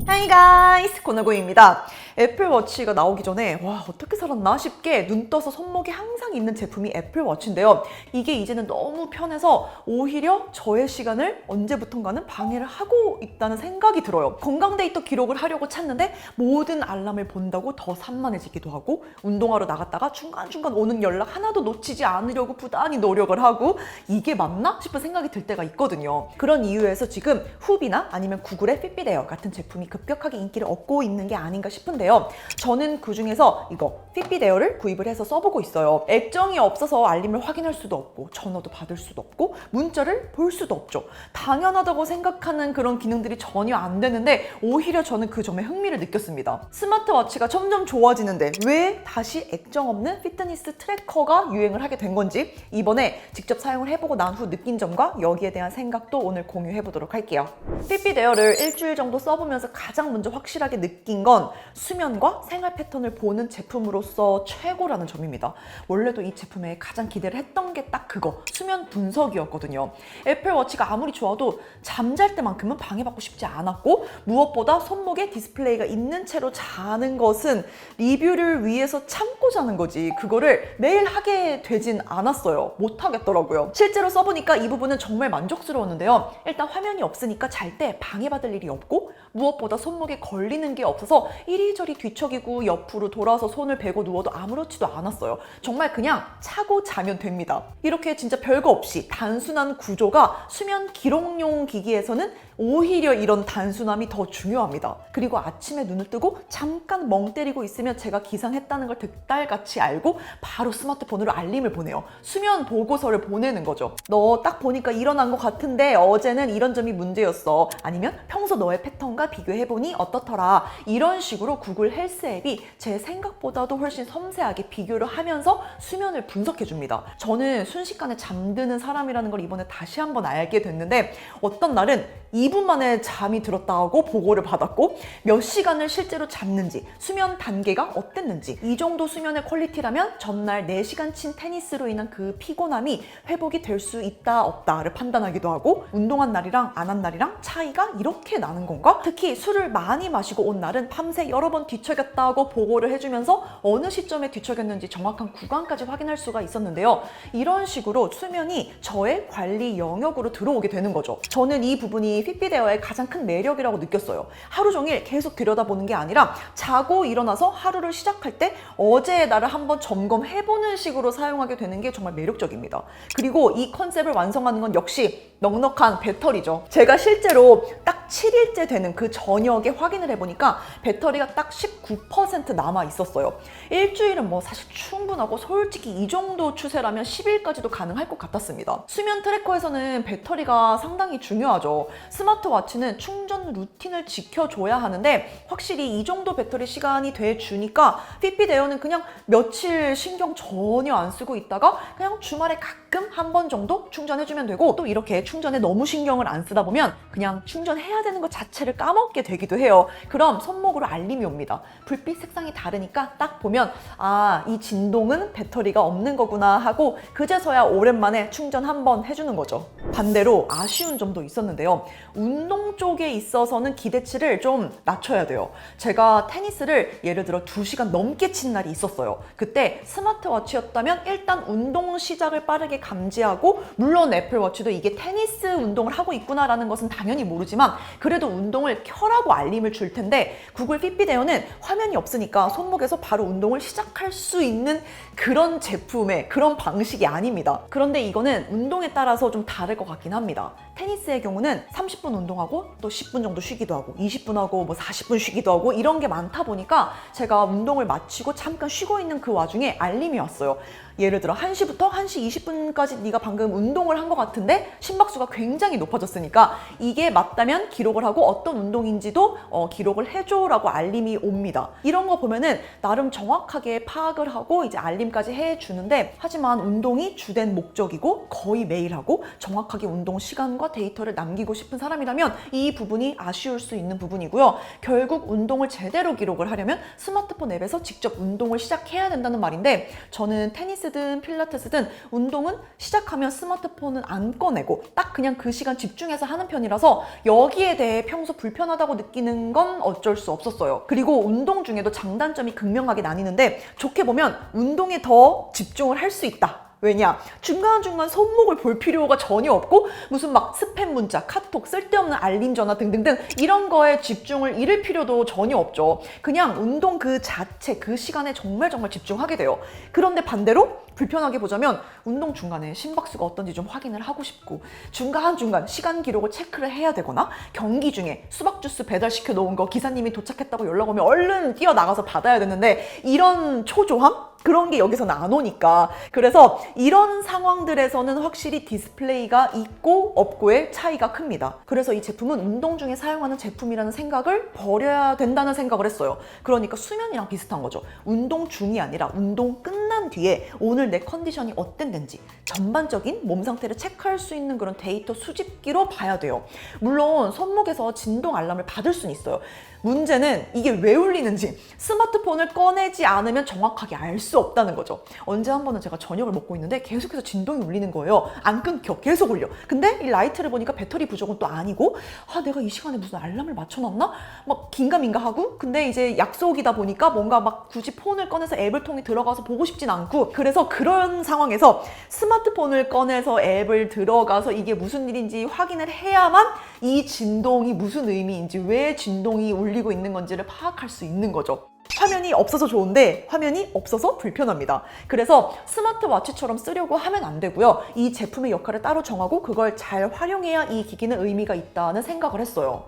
Hi guys! 고나고입니다. 애플워치가 나오기 전에 와 어떻게 살았나 싶게 눈 떠서 손목에 항상 있는 제품이 애플워치인데요. 이게 이제는 너무 편해서 오히려 저의 시간을 언제부턴가는 방해를 하고 있다는 생각이 들어요. 건강 데이터 기록을 하려고 찾는데 모든 알람을 본다고 더 산만해지기도 하고 운동하러 나갔다가 중간중간 오는 연락 하나도 놓치지 않으려고 부단히 노력을 하고 이게 맞나 싶은 생각이 들 때가 있거든요. 그런 이유에서 지금 후비나 아니면 구글의 핏빗 에어 같은 제품이 급격하게 인기를 얻고 있는 게 아닌가 싶은데요. 저는 그 중에서 이거 핏빗 에어를 구입을 해서 써보고 있어요. 액정이 없어서 알림을 확인할 수도 없고 전화도 받을 수도 없고 문자를 볼 수도 없죠. 당연하다고 생각하는 그런 기능들이 전혀 안 되는데 오히려 저는 그 점에 흥미를 느꼈습니다. 스마트워치가 점점 좋아지는데 왜 다시 액정 없는 피트니스 트래커가 유행을 하게 된 건지 이번에 직접 사용을 해보고 난 후 느낀 점과 여기에 대한 생각도 오늘 공유해보도록 할게요. 핏빗 에어를 일주일 정도 써보면서 가장 먼저 확실하게 느낀 건 수면과 생활 패턴을 보는 제품으로서 최고라는 점입니다. 원래도 이 제품에 가장 기대를 했던 게 딱 그거, 수면 분석이었거든요. 애플워치가 아무리 좋아도 잠잘 때만큼은 방해받고 싶지 않았고 무엇보다 손목에 디스플레이가 있는 채로 자는 것은 리뷰를 위해서 참고 자는 거지 그거를 매일 하게 되진 않았어요. 못 하겠더라고요. 실제로 써보니까 이 부분은 정말 만족스러웠는데요. 일단 화면이 없으니까 잘 때 방해받을 일이 없고 무엇보다 손목에 걸리는 게 없어서 이리저리 뒤척이고 옆으로 돌아서 손을 베고 누워도 아무렇지도 않았어요. 정말 그냥 차고 자면 됩니다. 이렇게 진짜 별거 없이 단순한 구조가 수면 기록용 기기에서는 오히려 이런 단순함이 더 중요합니다. 그리고 아침에 눈을 뜨고 잠깐 멍 때리고 있으면 제가 기상했다는 걸 득달같이 알고 바로 스마트폰으로 알림을 보내요. 수면 보고서를 보내는 거죠. 너 딱 보니까 일어난 것 같은데 어제는 이런 점이 문제였어. 아니면 평소 너의 패턴과 비교해보니 어떻더라. 이런 식으로 구글 헬스 앱이 제 생각보다도 훨씬 섬세하게 비교를 하면서 수면을 분석해줍니다. 저는 순식간에 잠드는 사람이라는 걸 이번에 다시 한번 알게 됐는데 어떤 날은 2분 만에 잠이 들었다 하고 보고를 받았고 몇 시간을 실제로 잤는지 수면 단계가 어땠는지 이 정도 수면의 퀄리티라면 전날 4시간 친 테니스로 인한 그 피곤함이 회복이 될 수 있다 없다를 판단하기도 하고 운동한 날이랑 안 한 날이랑 차이가 이렇게 나는 건가? 특히 술을 많이 마시고 온 날은 밤새 여러 번 뒤척였다고 보고를 해주면서 어느 시점에 뒤척였는지 정확한 구간까지 확인할 수가 있었는데요. 이런 식으로 수면이 저의 관리 영역으로 들어오게 되는 거죠. 저는 이 부분이 핏빗 에어의 가장 큰 매력이라고 느꼈어요. 하루 종일 계속 들여다보는 게 아니라 자고 일어나서 하루를 시작할 때 어제의 날을 한번 점검해보는 식으로 사용하게 되는 게 정말 매력적입니다. 그리고 이 컨셉을 완성하는 건 역시 넉넉한 배터리죠. 제가 실제로 딱 7일째 되는 그 저녁에 확인을 해보니까 배터리가 딱 19% 남아 있었어요. 일주일은 뭐 사실 충분하고 솔직히 이 정도 추세라면 10일까지도 가능할 것 같았습니다. 수면 트래커에서는 배터리가 상당히 중요하죠. 스마트워치는 충전 루틴을 지켜줘야 하는데 확실히 이 정도 배터리 시간이 돼주니까 핏빗 에어는 그냥 며칠 신경 전혀 안 쓰고 있다가 그냥 주말에 가끔 한 번 정도 충전해주면 되고 또 이렇게 충전에 너무 신경을 안 쓰다 보면 그냥 충전해야 되는 것 자체를 까먹게 되기도 해요. 그럼 손목으로 알림이 옵니다. 불빛 색상이 다르니까 딱 보면 아, 이 진동은 배터리가 없는 거구나 하고 그제서야 오랜만에 충전 한번 해주는 거죠. 반대로 아쉬운 점도 있었는데요. 운동 쪽에 있어서는 기대치를 좀 낮춰야 돼요. 제가 테니스를 예를 들어 2시간 넘게 친 날이 있었어요. 그때 스마트워치였다면 일단 운동 시작을 빠르게 감지하고 물론 애플워치도 이게 테니스 운동을 하고 있구나라는 것은 당연히 모르지만 그래도 운동을 켜라고 알림을 줄 텐데 구글 핏빗 에어는 화면이 없으니까 손목에서 바로 운동을 시작할 수 있는 그런 제품의 그런 방식이 아닙니다. 그런데 이거는 운동에 따라서 좀 다를 것 같긴 합니다. 테니스의 경우는 30분 운동하고 또 10분 정도 쉬기도 하고 20분 하고 뭐 40분 쉬기도 하고 이런 게 많다 보니까 제가 운동을 마치고 잠깐 쉬고 있는 그 와중에 알림이 왔어요. 예를 들어 1시부터 1시 20분까지 네가 방금 운동을 한 것 같은데 심박수가 굉장히 높아졌으니까 이게 맞다면 기록을 하고 어떤 운동인지도 기록을 해줘라고 알림이 옵니다. 이런 거 보면은 나름 정확하게 파악을 하고 이제 알림까지 해주는데 하지만 운동이 주된 목적이고 거의 매일 하고 정확하게 운동 시간과 데이터를 남기고 싶은 사람이라면 이 부분이 아쉬울 수 있는 부분이고요. 결국 운동을 제대로 기록을 하려면 스마트폰 앱에서 직접 운동을 시작해야 된다는 말인데 저는 테니스든 필라테스든 운동은 시작하면 스마트폰은 안 꺼내고 딱 그냥 그 시간 집중해서 하는 편이라서 여기에 여기에 대해 평소 불편하다고 느끼는 건 어쩔 수 없었어요. 그리고 운동 중에도 장단점이 극명하게 나뉘는데 좋게 보면 운동에 더 집중을 할 수 있다. 왜냐? 중간중간 손목을 볼 필요가 전혀 없고 무슨 막 스팸 문자, 카톡, 쓸데없는 알림 전화 등등등 이런 거에 집중을 잃을 필요도 전혀 없죠. 그냥 운동 그 자체, 그 시간에 정말 집중하게 돼요. 그런데 반대로 불편하게 보자면 운동 중간에 심박수가 어떤지 좀 확인을 하고 싶고 중간중간 시간 기록을 체크를 해야 되거나 경기 중에 수박 주스 배달시켜 놓은 거 기사님이 도착했다고 연락 오면 얼른 뛰어나가서 받아야 되는데 이런 초조함? 그런 게 여기서는 안 오니까. 그래서 이런 상황들에서는 확실히 디스플레이가 있고 없고의 차이가 큽니다. 그래서 이 제품은 운동 중에 사용하는 제품이라는 생각을 버려야 된다는 생각을 했어요. 그러니까 수면이랑 비슷한 거죠. 운동 중이 아니라 운동 끝난 뒤에 오늘 내 컨디션이 어땠는지 전반적인 몸 상태를 체크할 수 있는 그런 데이터 수집기로 봐야 돼요. 물론 손목에서 진동 알람을 받을 수는 있어요. 문제는 이게 왜 울리는지 스마트폰을 꺼내지 않으면 정확하게 알 수 없다는 거죠. 언제 한 번은 제가 저녁을 먹고 있는데 계속해서 진동이 울리는 거예요. 안 끊겨. 계속 울려. 근데 이 라이트를 보니까 배터리 부족은 또 아니고 내가 이 시간에 무슨 알람을 맞춰놨나? 막 긴가민가 하고 근데 이제 약속이다 보니까 뭔가 막 굳이 폰을 꺼내서 앱을 통해 들어가서 보고 싶진 않고 그래서 그런 상황에서 스마트폰을 꺼내서 앱을 들어가서 이게 무슨 일인지 확인을 해야만 이 진동이 무슨 의미인지 왜 진동이 울리고 있는 건지를 파악할 수 있는 거죠. 화면이 없어서 좋은데 화면이 없어서 불편합니다. 그래서 스마트워치처럼 쓰려고 하면 안 되고요. 이 제품의 역할을 따로 정하고 그걸 잘 활용해야 이 기기는 의미가 있다는 생각을 했어요.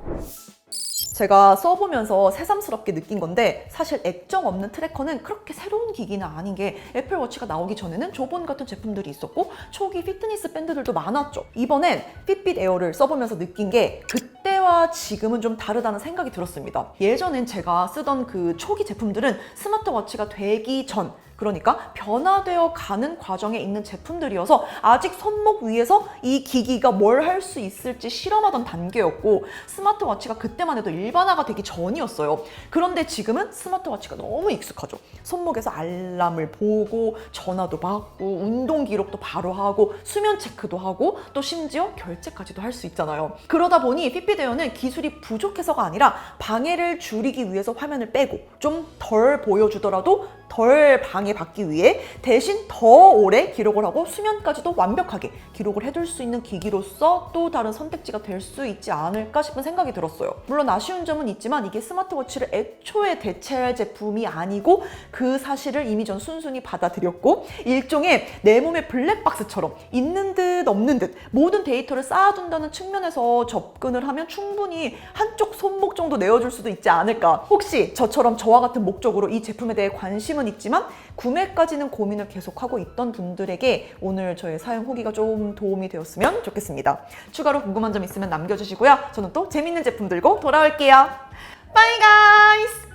제가 써보면서 새삼스럽게 느낀 건데 사실 액정 없는 트래커는 그렇게 새로운 기기는 아닌 게 애플워치가 나오기 전에는 조본 같은 제품들이 있었고 초기 피트니스 밴드들도 많았죠. 이번엔 핏빗 에어를 써보면서 느낀 게 그때와 지금은 좀 다르다는 생각이 들었습니다. 예전엔 제가 쓰던 그 초기 제품들은 스마트워치가 되기 전 그러니까 변화되어 가는 과정에 있는 제품들이어서 아직 손목 위에서 이 기기가 뭘 할 수 있을지 실험하던 단계였고 스마트워치가 그때만 해도 일반화가 되기 전이었어요. 그런데 지금은 스마트워치가 너무 익숙하죠. 손목에서 알람을 보고 전화도 받고 운동 기록도 바로 하고 수면 체크도 하고 또 심지어 결제까지도 할 수 있잖아요. 그러다 보니 핏빗 에어는 기술이 부족해서가 아니라 방해를 줄이기 위해서 화면을 빼고 좀 덜 보여주더라도 덜 방해받기 위해 대신 더 오래 기록을 하고 수면까지도 완벽하게 기록을 해둘 수 있는 기기로서 또 다른 선택지가 될 수 있지 않을까 싶은 생각이 들었어요. 물론 아쉬운 점은 있지만 이게 스마트워치를 애초에 대체할 제품이 아니고 그 사실을 이미 전 순순히 받아들였고 일종의 내 몸의 블랙박스처럼 있는 듯 없는 듯 모든 데이터를 쌓아둔다는 측면에서 접근을 하면 충분히 한쪽 손목 정도 내어줄 수도 있지 않을까. 혹시 저처럼 저와 같은 목적으로 이 제품에 대해 관심은 있지만 구매까지는 고민을 계속하고 있던 분들에게 오늘 저의 사용 후기가 좀 도움이 되었으면 좋겠습니다. 추가로 궁금한 점 있으면 남겨주시고요. 저는 또 재밌는 제품 들고 돌아올게요. 바이 가이즈!